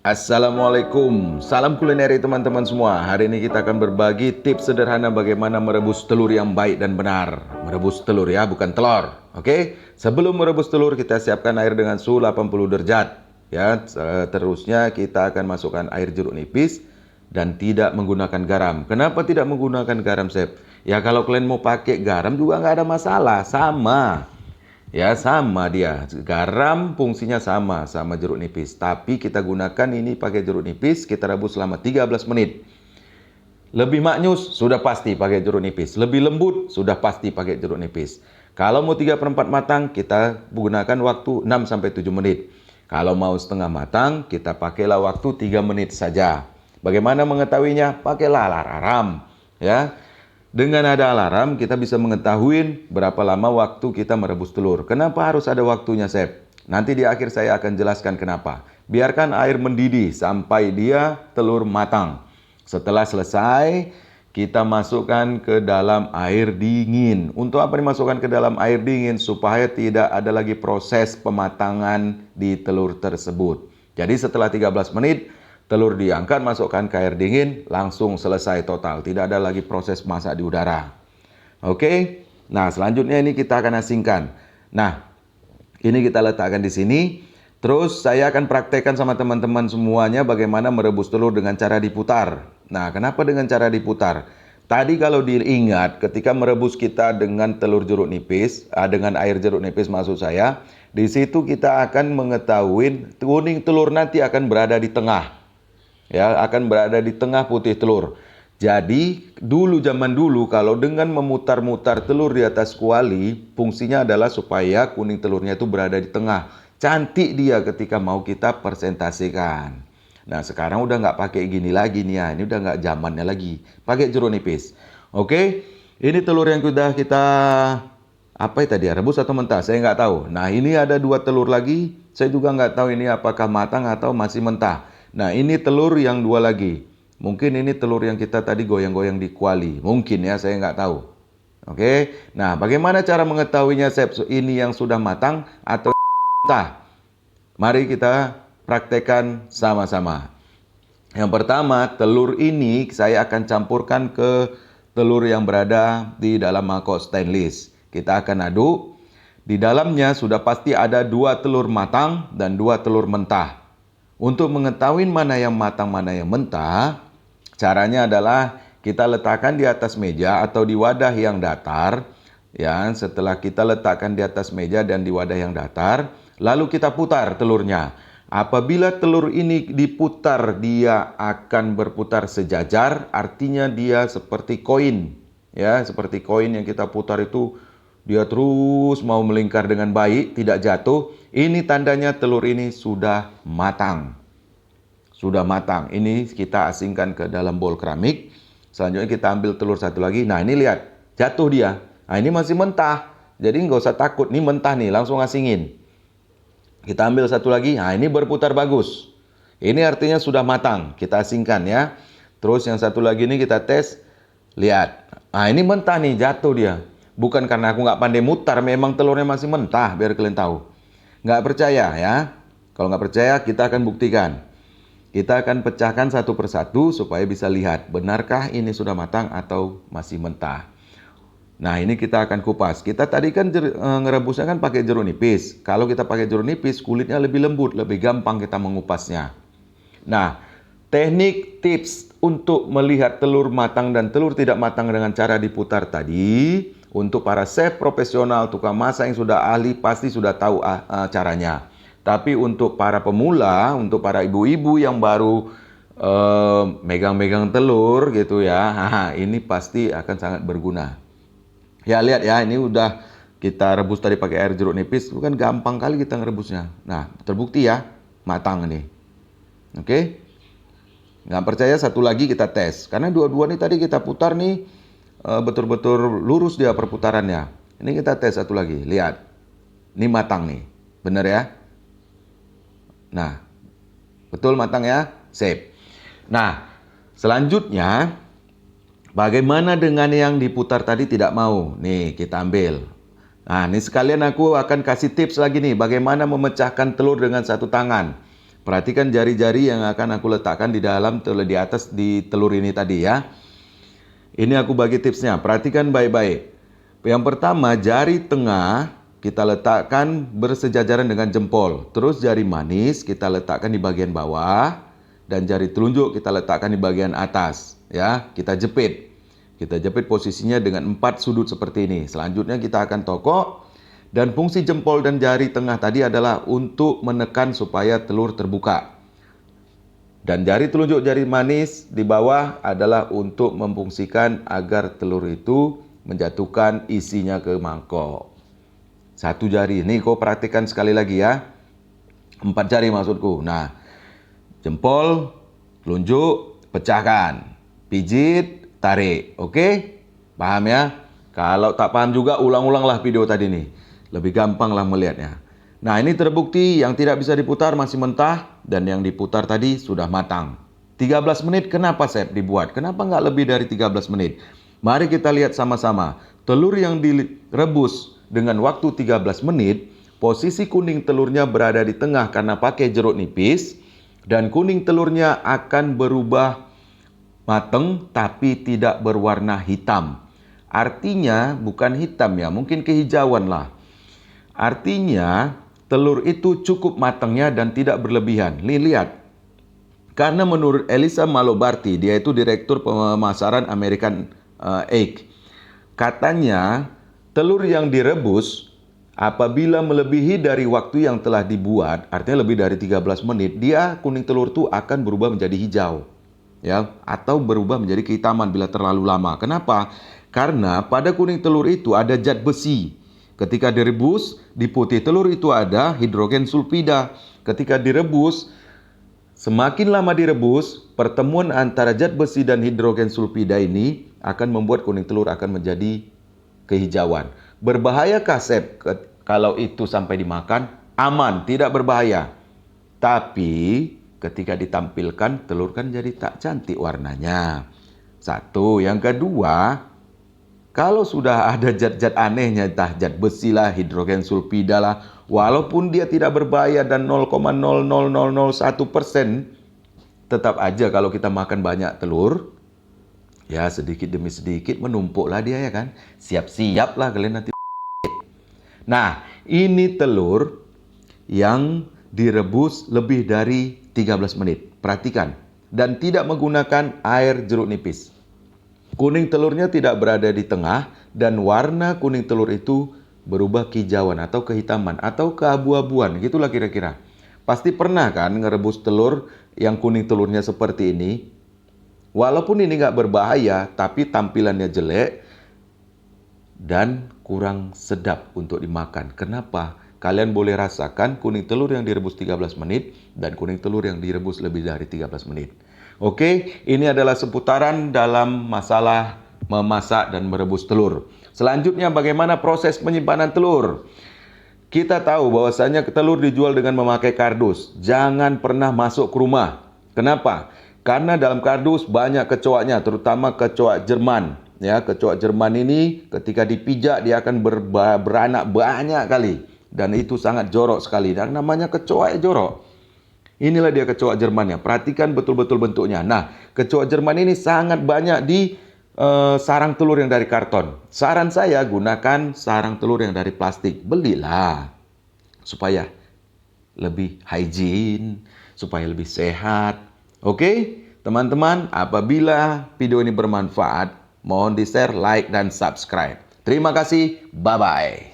Assalamualaikum, salam kulineri teman-teman semua. Hari ini kita akan berbagi tips sederhana bagaimana merebus telur yang baik dan benar. Merebus telur ya, bukan telur. Oke, sebelum merebus telur kita siapkan air dengan suhu 80 derajat. Ya, terusnya kita akan masukkan air jeruk nipis dan tidak menggunakan garam. Kenapa tidak menggunakan garam, Chef? Ya kalau kalian mau pakai garam juga nggak ada masalah, sama. Ya sama dia, garam fungsinya sama jeruk nipis. Tapi kita gunakan ini pakai jeruk nipis, kita rebus selama 13 menit. Lebih maknyus, sudah pasti pakai jeruk nipis. Lebih lembut, sudah pasti pakai jeruk nipis. Kalau mau 3/4 matang, kita gunakan waktu 6-7 menit. Kalau mau setengah matang, kita pakailah waktu 3 menit saja. Bagaimana mengetahuinya? Pakailah alarm. Ya. Dengan ada alarm, kita bisa mengetahui berapa lama waktu kita merebus telur. Kenapa harus ada waktunya, Chef? Nanti di akhir saya akan jelaskan kenapa. Biarkan air mendidih sampai dia telur matang. Setelah selesai, kita masukkan ke dalam air dingin. Untuk apa dimasukkan ke dalam air dingin? Supaya tidak ada lagi proses pematangan di telur tersebut. Jadi setelah 13 menit, telur diangkat, masukkan ke air dingin, langsung selesai total. Tidak ada lagi proses masak di udara. Oke, nah selanjutnya ini kita akan asingkan. Nah, ini kita letakkan di sini. Terus saya akan praktekkan sama teman-teman semuanya bagaimana merebus telur dengan cara diputar. Nah, kenapa dengan cara diputar? Tadi kalau diingat ketika merebus kita dengan telur jeruk nipis, dengan air jeruk nipis maksud saya, di situ kita akan mengetahui kuning telur nanti akan berada di tengah. Ya, akan berada di tengah putih telur. Jadi, zaman dulu kalau dengan memutar-mutar telur di atas kuali, fungsinya adalah supaya kuning telurnya itu berada di tengah. Cantik dia ketika mau kita presentasikan. Nah, sekarang udah nggak pakai gini lagi nih ya. Ini udah nggak zamannya lagi. Pakai jeruk nipis. Oke, ini telur yang sudah kita apa tadi ya, rebus atau mentah? Saya nggak tahu. Nah, ini ada 2 telur lagi. Saya juga nggak tahu ini apakah matang atau masih mentah. Nah, ini telur yang 2 lagi. Mungkin ini telur yang kita tadi goyang-goyang di kuali. Mungkin ya, saya nggak tahu. Oke. Nah, bagaimana cara mengetahuinya, Chef? Ini yang sudah matang atau mentah? Mari kita praktekkan sama-sama. Yang pertama, telur ini saya akan campurkan ke telur yang berada di dalam mangkok stainless. Kita akan aduk. Di dalamnya sudah pasti ada 2 telur matang dan 2 telur mentah. Untuk mengetahui mana yang matang, mana yang mentah, caranya adalah kita letakkan di atas meja atau di wadah yang datar. Ya, setelah kita letakkan di atas meja dan di wadah yang datar, lalu kita putar telurnya. Apabila telur ini diputar, dia akan berputar sejajar, artinya dia seperti koin. Ya, seperti koin yang kita putar itu, dia terus mau melingkar dengan baik, tidak jatuh. Ini tandanya telur ini sudah matang. Sudah matang. Ini kita asingkan ke dalam bowl keramik. Selanjutnya kita ambil telur satu lagi. Nah, ini lihat, jatuh dia. Nah, ini masih mentah. Jadi nggak usah takut, ini mentah nih, langsung asingin. Kita ambil satu lagi. Nah, ini berputar bagus. Ini artinya sudah matang. Kita asingkan ya. Terus yang satu lagi ini kita tes. Lihat. Nah, ini mentah nih, jatuh dia. Bukan karena aku nggak pandai mutar, memang telurnya masih mentah, biar kalian tahu. Nggak percaya ya. Kalau nggak percaya, kita akan buktikan. Kita akan pecahkan satu persatu supaya bisa lihat, benarkah ini sudah matang atau masih mentah. Nah, ini kita akan kupas. Kita tadi kan ngerebusnya kan pakai jeruk nipis. Kalau kita pakai jeruk nipis, kulitnya lebih lembut, lebih gampang kita mengupasnya. Nah, teknik tips untuk melihat telur matang dan telur tidak matang dengan cara diputar tadi, untuk para chef profesional, tukang masak yang sudah ahli pasti sudah tahu caranya. Tapi untuk para pemula, untuk para ibu-ibu yang baru megang-megang telur gitu ya, ini pasti akan sangat berguna. Ya lihat ya, ini udah kita rebus tadi pakai air jeruk nipis, itu kan gampang kali kita ngerebusnya. Nah, terbukti ya, matang nih. Oke? Nggak percaya, satu lagi kita tes. Karena dua-dua nih tadi kita putar nih, betul-betul lurus dia perputarannya. Ini kita tes satu lagi, lihat. Ini matang nih, bener ya? Nah, betul matang ya? Sip. Nah, selanjutnya, bagaimana dengan yang diputar tadi tidak mau? Nih, kita ambil. Nah, ini sekalian aku akan kasih tips lagi nih, bagaimana memecahkan telur dengan satu tangan. Perhatikan jari-jari yang akan aku letakkan di dalam di atas di telur ini tadi ya. Ini aku bagi tipsnya, perhatikan baik-baik. Yang pertama, jari tengah kita letakkan bersejajaran dengan jempol. Terus jari manis kita letakkan di bagian bawah dan jari telunjuk kita letakkan di bagian atas ya. Kita jepit. Kita jepit posisinya dengan 4 sudut seperti ini. Selanjutnya kita akan tokok. Dan fungsi jempol dan jari tengah tadi adalah untuk menekan supaya telur terbuka. Dan jari telunjuk, jari manis di bawah adalah untuk memfungsikan agar telur itu menjatuhkan isinya ke mangkok. 1 jari, ini kau perhatikan sekali lagi ya. 4 jari maksudku. Nah, jempol, telunjuk, pecahkan. Pijit, tarik. Oke? Paham ya? Kalau tak paham juga, ulang-ulanglah video tadi nih. Lebih gampang lah melihatnya. Nah, ini terbukti yang tidak bisa diputar masih mentah dan yang diputar tadi sudah matang. 13 menit kenapa Chef dibuat? Kenapa nggak lebih dari 13 menit? Mari kita lihat sama-sama. Telur yang direbus dengan waktu 13 menit, posisi kuning telurnya berada di tengah karena pakai jeruk nipis dan kuning telurnya akan berubah matang tapi tidak berwarna hitam. Artinya bukan hitam ya, mungkin kehijauan lah. Artinya telur itu cukup matangnya dan tidak berlebihan. Lihat. Karena menurut Elisa Malobarti, dia itu direktur pemasaran American Egg. Katanya telur yang direbus apabila melebihi dari waktu yang telah dibuat, artinya lebih dari 13 menit, dia kuning telur itu akan berubah menjadi hijau. Ya, atau berubah menjadi kehitaman bila terlalu lama. Kenapa? Karena pada kuning telur itu ada zat besi. Ketika direbus, di putih telur itu ada hidrogen sulfida. Ketika direbus, semakin lama direbus, pertemuan antara zat besi dan hidrogen sulfida ini akan membuat kuning telur akan menjadi kehijauan. Berbahayakah Chef kalau itu sampai dimakan? Aman, tidak berbahaya. Tapi ketika ditampilkan, telur kan jadi tak cantik warnanya. 1. Yang kedua, kalau sudah ada zat-zat anehnya, entah zat besi lah, hidrogen sulfida lah, walaupun dia tidak berbahaya dan 0,00001%, tetap aja kalau kita makan banyak telur, ya sedikit demi sedikit menumpuklah dia ya kan. Siap-siap lah kalian nanti. Nah, ini telur yang direbus lebih dari 13 menit. Perhatikan. Dan tidak menggunakan air jeruk nipis. Kuning telurnya tidak berada di tengah dan warna kuning telur itu berubah kehijauan atau kehitaman atau keabu-abuan. Gitulah kira-kira. Pasti pernah kan ngerebus telur yang kuning telurnya seperti ini. Walaupun ini nggak berbahaya, tapi tampilannya jelek dan kurang sedap untuk dimakan. Kenapa? Kalian boleh rasakan kuning telur yang direbus 13 menit dan kuning telur yang direbus lebih dari 13 menit. Oke, ini adalah seputaran dalam masalah memasak dan merebus telur. Selanjutnya bagaimana proses penyimpanan telur? Kita tahu bahwasanya telur dijual dengan memakai kardus. Jangan pernah masuk ke rumah. Kenapa? Karena dalam kardus banyak kecoaknya, terutama kecoak Jerman. Ya, kecoak Jerman ini ketika dipijak dia akan beranak banyak kali. Dan itu sangat jorok sekali. Dan namanya kecoak jorok. Inilah dia kecoak Jermannya. Perhatikan betul-betul bentuknya. Nah, kecoak Jerman ini sangat banyak di sarang telur yang dari karton. Saran saya gunakan sarang telur yang dari plastik. Belilah. Supaya lebih hygiene. Supaya lebih sehat. Oke? Teman-teman, apabila video ini bermanfaat, mohon di-share, like, dan subscribe. Terima kasih. Bye-bye.